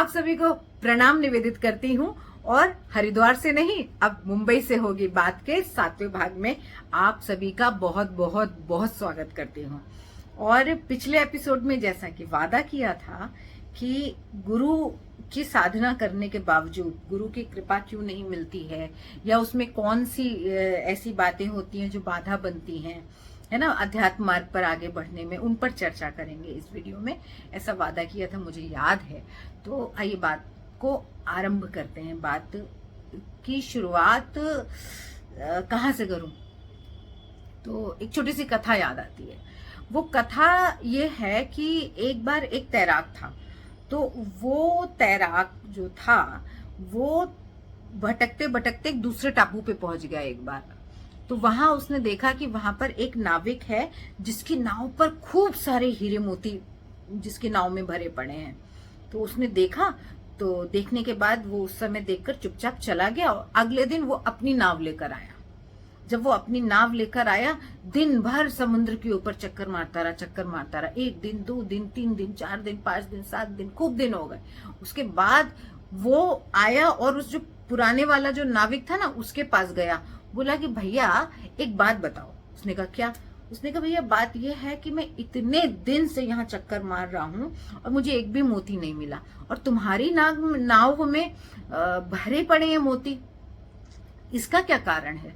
आप सभी को प्रणाम निवेदित करती हूँ और हरिद्वार से नहीं, अब मुंबई से होगी बात के 7वें भाग में आप सभी का बहुत बहुत बहुत स्वागत करती हूँ। और पिछले एपिसोड में जैसा कि वादा किया था कि गुरु की साधना करने के बावजूद गुरु की कृपा क्यों नहीं मिलती है, या उसमें कौन सी ऐसी बातें होती हैं जो बाधा बनती हैं, है ना, अध्यात्म मार्ग पर आगे बढ़ने में, उन पर चर्चा करेंगे इस वीडियो में। ऐसा वादा किया था, मुझे याद है। तो आइए बात को आरंभ करते हैं। बात की शुरुआत कहाँ से करूं? तो एक छोटी सी कथा याद आती है। वो कथा ये है कि एक बार एक तैराक था। तो वो तैराक जो था वो भटकते भटकते एक दूसरे टापू पे पहुंच गया एक बार। तो वहां उसने देखा कि वहां पर एक नाविक है जिसकी नाव पर खूब सारे हीरे मोती जिसकी नाव में भरे पड़े हैं। तो उसने देखा, तो देखने के बाद वो उस समय देखकर चुपचाप चला गया और अगले दिन वो अपनी नाव लेकर आया। जब वो अपनी नाव लेकर आया, दिन भर समुद्र के ऊपर चक्कर मारता रहा। 1 दिन, 2 दिन, 3 दिन, 4 दिन, 5 दिन, 7 दिन, खूब दिन हो गए। उसके बाद वो आया और उस जो पुराने वाला जो नाविक था ना, उसके पास गया। बोला कि भैया एक बात बताओ। उसने कहा क्या? उसने कहा भैया बात यह है कि मैं इतने दिन से यहाँ चक्कर मार रहा हूँ और मुझे एक भी मोती नहीं मिला, और तुम्हारी नाव में भरे पड़े हैं मोती, इसका क्या कारण है?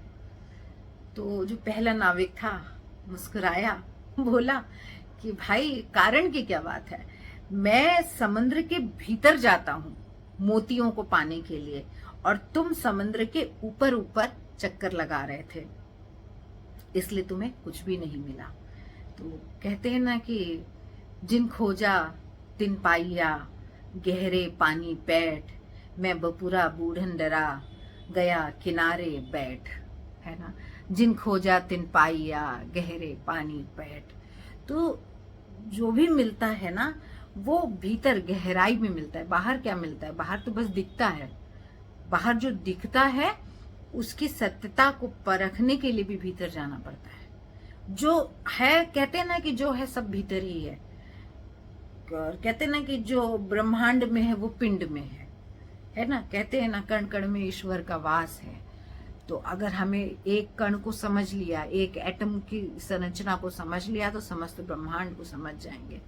तो जो पहला नाविक था मुस्कुराया, बोला कि भाई कारण की क्या बात है, मैं समुद्र के भीतर जाता हूँ मोतियों को पाने के लिए, और तुम समुद्र के ऊपर ऊपर चक्कर लगा रहे थे, इसलिए तुम्हें कुछ भी नहीं मिला। तो कहते हैं ना कि जिन खोजा तिन पाइया, गहरे पानी पैठ, मैं बपुरा बूढ़न डरा, गया किनारे बैठ, है ना। जिन खोजा तिन पाइया, गहरे पानी पैठ। तो जो भी मिलता है ना, वो भीतर गहराई में मिलता है। बाहर क्या मिलता है? बाहर तो बस दिखता है। बाहर जो दिखता है उसकी सत्यता को परखने के लिए भी भीतर जाना पड़ता है। जो है, कहते हैं ना कि जो है सब भीतर ही है। और कहते हैं ना कि जो ब्रह्मांड में है वो पिंड में है ना। कहते हैं ना कण कण में ईश्वर का वास है। तो अगर हमें एक कण को समझ लिया, एक एटम की संरचना को समझ लिया, तो समस्त ब्रह्मांड को समझ जाएंगे।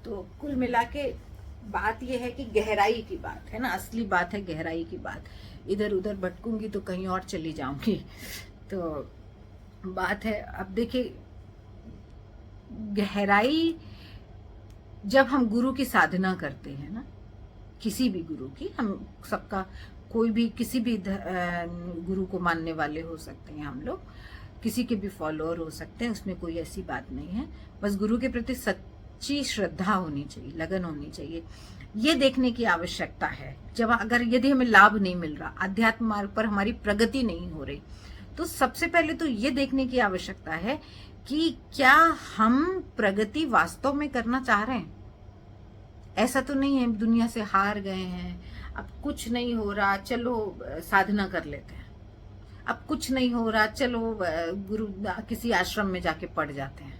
तो कुल मिला के बात यह है कि गहराई की बात है ना, असली बात है गहराई की बात। इधर उधर भटकूंगी तो कहीं और चली जाऊंगी। तो बात है, अब देखिए, गहराई जब हम गुरु की साधना करते हैं ना, किसी भी गुरु की, हम सबका कोई भी किसी भी गुरु को मानने वाले हो सकते हैं, हम लोग किसी के भी फॉलोअर हो सकते हैं, उसमें कोई ऐसी बात नहीं है। बस गुरु के प्रति सच्ची श्रद्धा होनी चाहिए, लगन होनी चाहिए। ये देखने की आवश्यकता है, जब अगर यदि हमें लाभ नहीं मिल रहा, अध्यात्म मार्ग पर हमारी प्रगति नहीं हो रही, तो सबसे पहले तो ये देखने की आवश्यकता है कि क्या हम प्रगति वास्तव में करना चाह रहे हैं। ऐसा तो नहीं है दुनिया से हार गए हैं, अब कुछ नहीं हो रहा, चलो साधना कर लेते हैं। अब कुछ नहीं हो रहा, चलो गुरु किसी आश्रम में जाके पढ़ जाते हैं।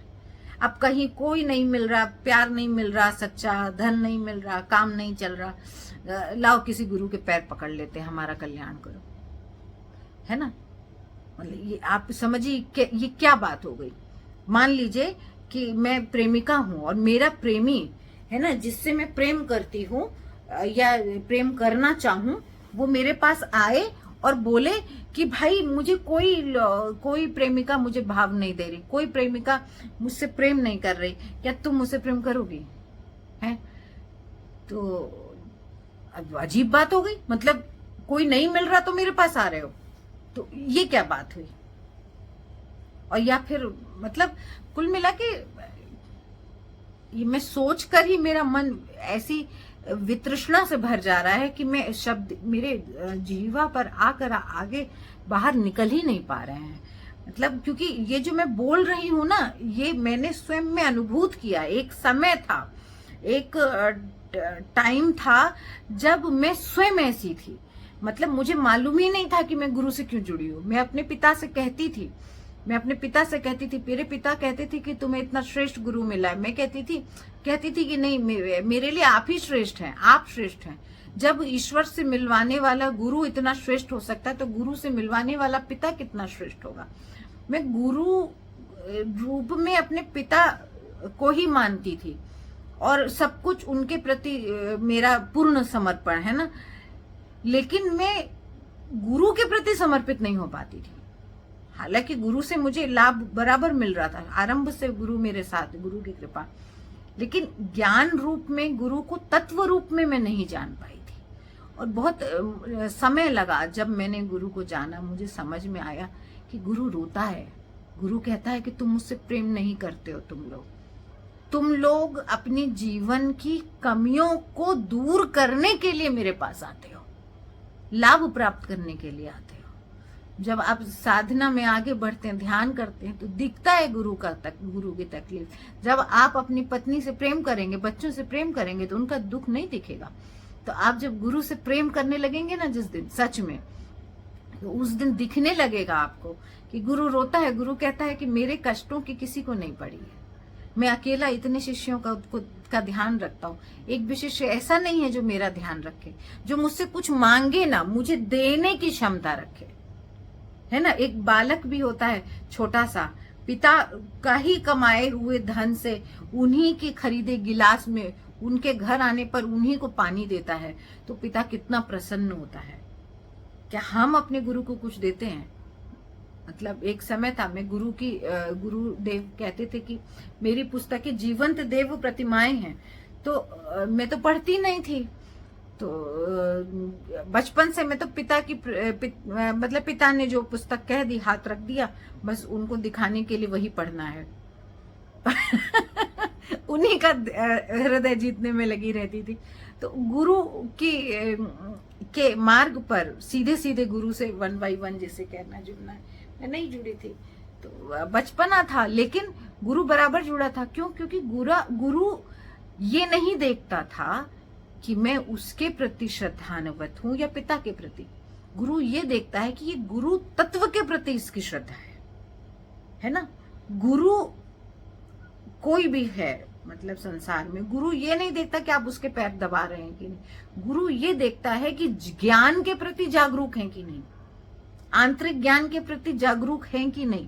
अब कहीं कोई नहीं मिल रहा, प्यार नहीं मिल रहा सच्चा, धन नहीं मिल रहा, काम नहीं चल रहा, लाओ किसी गुरु के पैर पकड़ लेते हैं, हमारा कल्याण करो, है ना। मतलब ये आप समझिए ये क्या बात हो गई। मान लीजिए कि मैं प्रेमिका हूं और मेरा प्रेमी, है ना, जिससे मैं प्रेम करती हूँ या प्रेम करना चाहूं, वो मेरे पास आए और बोले कि भाई मुझे कोई प्रेमिका मुझे भाव नहीं दे रही, कोई प्रेमिका मुझसे प्रेम नहीं कर रही, क्या तुम मुझसे प्रेम करोगी? है तो अब अजीब बात हो गई। मतलब कोई नहीं मिल रहा तो मेरे पास आ रहे हो, तो ये क्या बात हुई? और या फिर मतलब कुल मिला के ये मैं सोच कर ही मेरा मन ऐसी वितृष्णा से भर जा रहा है कि मैं शब्द मेरे जीवा पर आकर आगे बाहर निकल ही नहीं पा रहे हैं। मतलब क्योंकि ये जो मैं बोल रही हूँ ना, ये मैंने स्वयं में अनुभूत किया। एक समय था, एक टाइम था जब मैं स्वयं ऐसी थी। मतलब मुझे मालूम ही नहीं था कि मैं गुरु से क्यों जुड़ी हूँ। मैं अपने पिता से कहती थी मैं अपने पिता से कहती थी, मेरे पिता कहते थे कि तुम्हें इतना श्रेष्ठ गुरु मिला है, मैं कहती थी कि नहीं, मेरे लिए आप ही श्रेष्ठ हैं, आप श्रेष्ठ हैं। जब ईश्वर से मिलवाने वाला गुरु इतना श्रेष्ठ हो सकता है तो गुरु से मिलवाने वाला पिता कितना श्रेष्ठ होगा। मैं गुरु रूप में अपने पिता को ही मानती थी और सब कुछ उनके प्रति मेरा पूर्ण समर्पण है ना, लेकिन मैं गुरु के प्रति समर्पित नहीं हो पाती थी। हालांकि गुरु से मुझे लाभ बराबर मिल रहा था, आरंभ से गुरु मेरे साथ, गुरु की कृपा, लेकिन ज्ञान रूप में गुरु को तत्व रूप में मैं नहीं जान पाई थी। और बहुत समय लगा जब मैंने गुरु को जाना, मुझे समझ में आया कि गुरु रोता है। गुरु कहता है कि तुम मुझसे प्रेम नहीं करते हो, तुम लोग अपने जीवन की कमियों को दूर करने के लिए मेरे पास आते हो, लाभ प्राप्त करने के लिए आते हो। जब आप साधना में आगे बढ़ते हैं, ध्यान करते हैं, तो दिखता है गुरु की तकलीफ। जब आप अपनी पत्नी से प्रेम करेंगे, बच्चों से प्रेम करेंगे, तो उनका दुख नहीं दिखेगा। तो आप जब गुरु से प्रेम करने लगेंगे ना जिस दिन, सच में, तो उस दिन दिखने लगेगा आपको कि गुरु रोता है। गुरु कहता है कि मेरे कष्टों की किसी को नहीं पड़ी है, मैं अकेला इतने शिष्यों का ध्यान रखता हूँ। एक भी शिष्य ऐसा नहीं है जो मेरा ध्यान रखे, जो मुझसे कुछ मांगे ना, मुझे देने की क्षमता रखे, है ना। एक बालक भी होता है छोटा सा, पिता का ही कमाए हुए धन से, उन्हीं के खरीदे गिलास में, उनके घर आने पर उन्हीं को पानी देता है, तो पिता कितना प्रसन्न होता है। क्या हम अपने गुरु को कुछ देते हैं? मतलब एक समय था, मैं गुरुदेव कहते थे कि मेरी पुस्तकें जीवंत देव प्रतिमाएं हैं, तो मैं तो पढ़ती नहीं थी। तो बचपन से मैं तो मतलब पिता ने जो पुस्तक कह दी, हाथ रख दिया, बस उनको दिखाने के लिए वही पढ़ना है। उन्हीं का हृदय जीतने में लगी रहती थी। तो गुरु के मार्ग पर सीधे सीधे गुरु से 1 by 1 जैसे कहना, जुड़ना, मैं नहीं जुड़ी थी। तो बचपना था, लेकिन गुरु बराबर जुड़ा था। क्यों? क्योंकि गुरु ये नहीं देखता था कि मैं उसके प्रति श्रद्धान्वित हूं या पिता के प्रति। गुरु ये देखता है कि ये गुरु तत्व के प्रति इसकी श्रद्धा है ना। गुरु कोई भी है, मतलब संसार में, गुरु ये नहीं देखता कि आप उसके पैर दबा रहे हैं कि नहीं। गुरु ये देखता है कि ज्ञान के प्रति जागरूक हैं कि नहीं, आंतरिक ज्ञान के प्रति जागरूक हैं कि नहीं।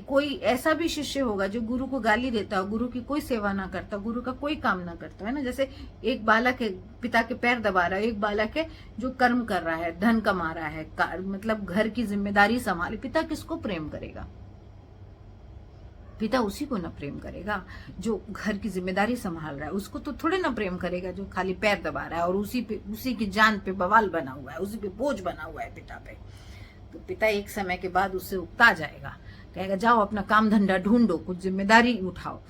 कोई ऐसा भी शिष्य होगा जो गुरु को गाली देता हो, गुरु की कोई सेवा ना करता, गुरु का कोई काम ना करता, है ना। जैसे एक बालक है, पिता के पैर दबा रहा है, एक बालक है जो कर्म कर रहा है, धन कमा रहा है, मतलब घर की जिम्मेदारी संभाले। पिता किसको प्रेम करेगा? पिता उसी को ना प्रेम करेगा जो घर की जिम्मेदारी संभाल रहा है। उसको तो थोड़े ना प्रेम करेगा जो खाली पैर दबा रहा है और उसी की जान पे बवाल बना हुआ है, उसी पे बोझ बना हुआ है पिता पे। तो पिता एक समय के बाद उससे उकता जाएगा, कहेगा जाओ अपना काम धंधा ढूंढो, कुछ जिम्मेदारी उठाओ।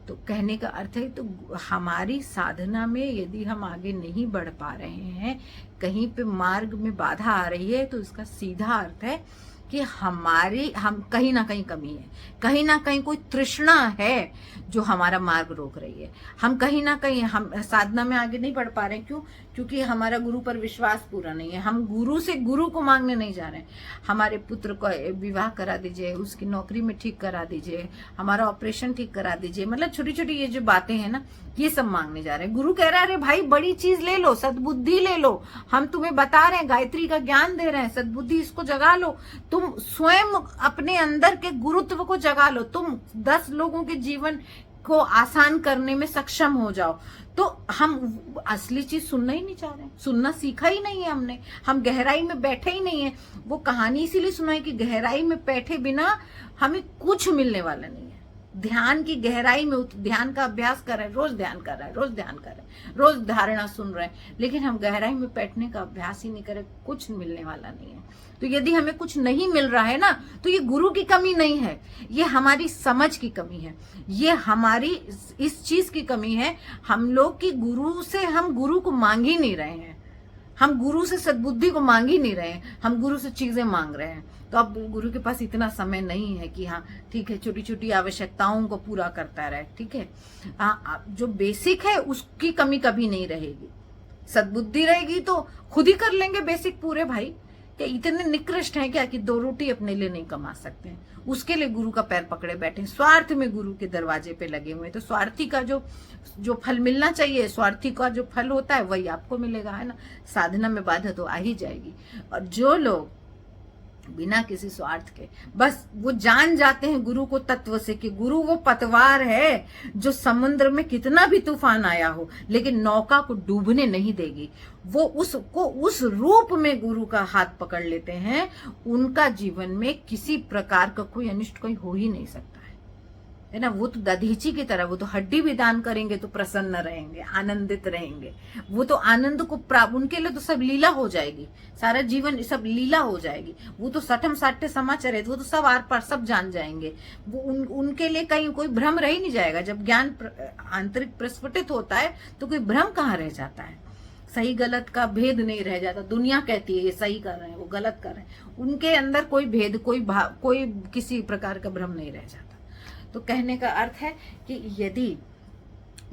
तो कहने का अर्थ है, तो हमारी साधना में यदि हम आगे नहीं बढ़ पा रहे हैं, कहीं पे मार्ग में बाधा आ रही है, तो इसका सीधा अर्थ है कि हम कहीं ना कहीं कमी है, कहीं ना कहीं कोई तृष्णा है जो हमारा मार्ग रोक रही है। हम कहीं ना कहीं हम साधना में आगे नहीं बढ़ पा रहे हैं। क्यों? क्योंकि हमारा गुरु पर विश्वास पूरा नहीं है। हम गुरु से गुरु को मांगने नहीं जा रहे हैं। हमारे पुत्र को विवाह करा दीजिए, उसकी नौकरी में ठीक करा दीजिए, हमारा ऑपरेशन ठीक करा दीजिए, मतलब छोटी छोटी ये जो बातें हैं ना, ये सब मांगने जा रहे हैं। गुरु कह रहा है अरे भाई बड़ी चीज ले लो, सद्बुद्धि ले लो, हम तुम्हें बता रहे हैं, गायत्री का ज्ञान दे रहे हैं, सद्बुद्धि इसको जगा लो, तुम स्वयं अपने अंदर के गुरुत्व को जगा लो, तुम 10 लोगों के जीवन को आसान करने में सक्षम हो जाओ। तो हम असली चीज सुनना ही नहीं चाह रहे हैं, सुनना सीखा ही नहीं है हमने, हम गहराई में बैठे ही नहीं है। वो कहानी इसीलिए सुनाई कि गहराई में बैठे बिना हमें कुछ मिलने वाला नहीं है। ध्यान की गहराई में ध्यान का अभ्यास कर रहे हैं, रोज ध्यान कर रहे हैं, रोज ध्यान कर रहे हैं, रोज धारणा सुन रहे हैं, लेकिन हम गहराई में बैठने का अभ्यास ही नहीं करें, कुछ मिलने वाला नहीं है। तो यदि हमें कुछ नहीं मिल रहा है ना, तो ये गुरु की कमी नहीं है, ये हमारी समझ की कमी है, ये हमारी इस चीज की कमी है, हम लोग की गुरु से हम गुरु को मांग ही नहीं रहे हैं, हम गुरु से सद्बुद्धि को मांग ही नहीं रहे हैं, हम गुरु से चीजें मांग रहे हैं। तो अब गुरु के पास इतना समय नहीं है कि हाँ ठीक है छोटी छोटी आवश्यकताओं को पूरा करता रहे, ठीक है। जो बेसिक है उसकी कमी कभी नहीं रहेगी। सद्बुद्धि रहेगी तो खुद ही कर लेंगे बेसिक पूरे भाई। क्या इतने निकृष्ट हैं क्या कि 2 रोटी अपने लिए नहीं कमा सकते हैं? उसके लिए गुरु का पैर पकड़े बैठे हैं, स्वार्थ में गुरु के दरवाजे पे लगे हुए हैं। तो स्वार्थी का जो फल मिलना चाहिए, स्वार्थी का जो फल होता है वही आपको मिलेगा, है ना। साधना में बाधा तो आ ही जाएगी। और जो लोग बिना किसी स्वार्थ के बस वो जान जाते हैं गुरु को तत्व से कि गुरु वो पतवार है जो समुद्र में कितना भी तूफान आया हो लेकिन नौका को डूबने नहीं देगी, वो उसको उस रूप में गुरु का हाथ पकड़ लेते हैं, उनका जीवन में किसी प्रकार का कोई अनिष्ट कोई हो ही नहीं सकता है ना। वो तो दधीची की तरह, वो तो हड्डी भी दान करेंगे तो प्रसन्न रहेंगे, आनंदित रहेंगे। वो तो आनंद को प्राप्त, उनके लिए तो सब लीला हो जाएगी, सारा जीवन सब लीला हो जाएगी। वो तो सठम साठे समाचार है, वो तो सब आर पार सब जान जाएंगे। वो उनके लिए कहीं कोई भ्रम रह ही नहीं जाएगा। जब ज्ञान आंतरिक प्रस्फुटित होता है तो कोई भ्रम कहाँ रह जाता है, सही गलत का भेद नहीं रह जाता। दुनिया कहती है ये सही कर रहे हैं, वो गलत कर रहे हैं, उनके अंदर कोई भेद, कोई किसी प्रकार का भ्रम नहीं रह जाता। तो कहने का अर्थ है कि यदि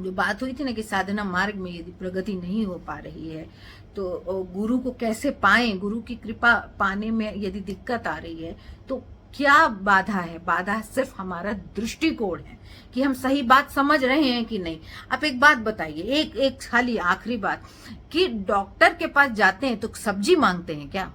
जो बात हुई थी ना कि साधना मार्ग में यदि प्रगति नहीं हो पा रही है तो गुरु को कैसे पाएं, गुरु की कृपा पाने में यदि दिक्कत आ रही है तो क्या बाधा है? बाधा सिर्फ हमारा दृष्टिकोण है कि हम सही बात समझ रहे हैं कि नहीं। आप एक बात बताइए, एक खाली आखिरी बात, कि डॉक्टर के पास जाते हैं तो सब्जी मांगते हैं क्या?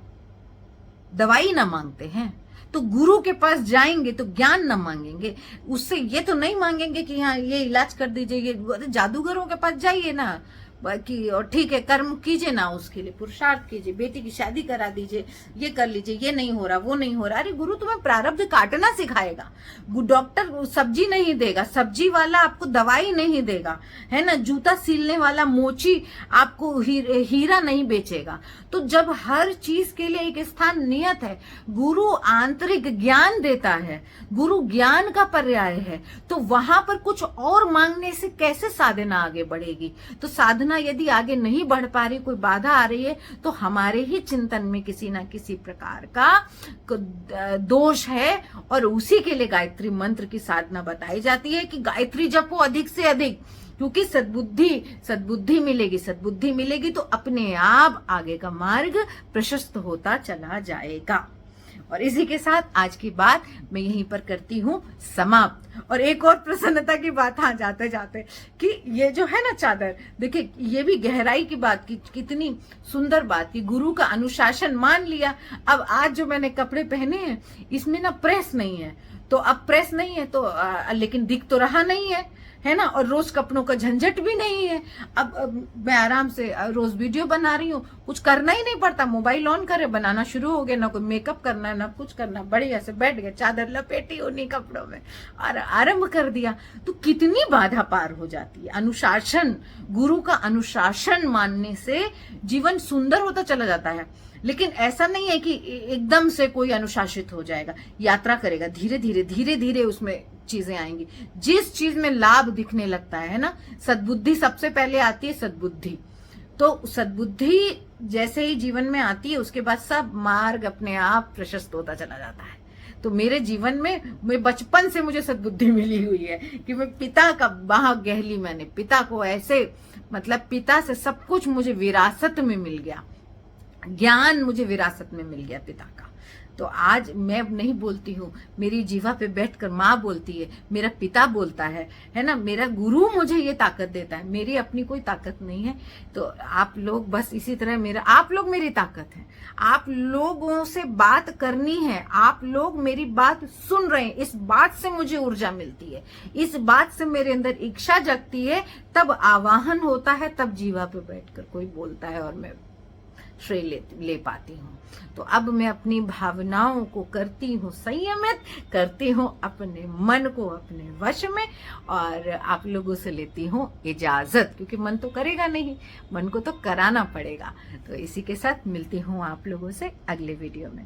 दवाई ना मांगते हैं? तो गुरु के पास जाएंगे तो ज्ञान न मांगेंगे, उससे ये तो नहीं मांगेंगे कि हाँ ये इलाज कर दीजिए, ये जादूगरों के पास जाइए ना कि और ठीक है कर्म कीजिए ना, उसके लिए पुरुषार्थ कीजिए, बेटी की शादी करा दीजिए, ये कर लीजिए, ये नहीं हो रहा, वो नहीं हो रहा। अरे गुरु तुम्हें प्रारब्ध काटना सिखाएगा, डॉक्टर सब्जी नहीं देगा, सब्जी वाला आपको दवाई नहीं देगा, है ना। जूता सीलने वाला मोची आपको हीरा नहीं बेचेगा। तो जब हर चीज के लिए एक स्थान नियत है, गुरु आंतरिक ज्ञान देता है, गुरु ज्ञान का पर्याय है, तो वहां पर कुछ और मांगने से कैसे साधना आगे बढ़ेगी? तो साधना यदि आगे नहीं बढ़ पा रही, कोई बाधा आ रही है, तो हमारे ही चिंतन में किसी ना किसी प्रकार का दोष है। और उसी के लिए गायत्री मंत्र की साधना बताई जाती है कि गायत्री जपो अधिक से अधिक, क्योंकि सद्बुद्धि मिलेगी तो अपने आप आगे का मार्ग प्रशस्त होता चला जाएगा। और इसी के साथ आज की बात मैं यहीं पर करती हूँ समाप्त। और एक और प्रसन्नता की बात आ जाते जाते कि ये जो है ना चादर, देखिए ये भी गहराई की बात की, कितनी सुंदर बात की, गुरु का अनुशासन मान लिया। अब आज जो मैंने कपड़े पहने हैं इसमें ना प्रेस नहीं है, तो अब प्रेस नहीं है तो लेकिन दिख तो रहा नहीं है ना, और रोज कपड़ों का झंझट भी नहीं है। अब मैं आराम से रोज वीडियो बना रही हूँ, कुछ करना ही नहीं पड़ता, मोबाइल ऑन करे बनाना शुरू हो गया, ना कोई मेकअप करना ना कुछ करना, बढ़िया से बैठ गए, चादर लपेटी उन्हीं कपड़ों में और आरंभ कर दिया। तो कितनी बाधा पार हो जाती है। अनुशासन, गुरु का अनुशासन मानने से जीवन सुंदर होता चला जाता है। लेकिन ऐसा नहीं है कि एकदम से कोई अनुशासित हो जाएगा, यात्रा करेगा, धीरे धीरे उसमें चीजें आएंगी। जिस चीज में लाभ दिखने लगता है ना, सद्बुद्धि सबसे पहले आती है, सद्बुद्धि। तो सद्बुद्धि जैसे ही जीवन में आती है उसके बाद सब मार्ग अपने आप प्रशस्त होता चला जाता है। तो मेरे जीवन में मैं बचपन से मुझे सद्बुद्धि मिली हुई है कि मैं पिता का बाह गहली, मैंने पिता को ऐसे मतलब पिता से सब कुछ मुझे विरासत में मिल गया, ज्ञान मुझे विरासत में मिल गया पिता का। तो आज मैं नहीं बोलती हूँ, मेरी जीवा पे बैठकर माँ बोलती है, मेरा पिता बोलता है ना, मेरा गुरु मुझे ये ताकत देता है, मेरी अपनी कोई ताकत नहीं है। तो आप लोग बस इसी तरह आप लोग मेरी ताकत है, आप लोगों से बात करनी है, आप लोग मेरी बात सुन रहे हैं, इस बात से मुझे ऊर्जा मिलती है, इस बात से मेरे अंदर इच्छा जगती है, तब आवाहन होता है, तब जीवा पे बैठकर कोई बोलता है और मैं श्रेय ले पाती हूँ। तो अब मैं अपनी भावनाओं को करती हूँ संयमित, करती हूँ अपने मन को अपने वश में, और आप लोगों से लेती हूँ इजाजत, क्योंकि मन तो करेगा नहीं, मन को तो कराना पड़ेगा। तो इसी के साथ मिलती हूँ आप लोगों से अगले वीडियो में।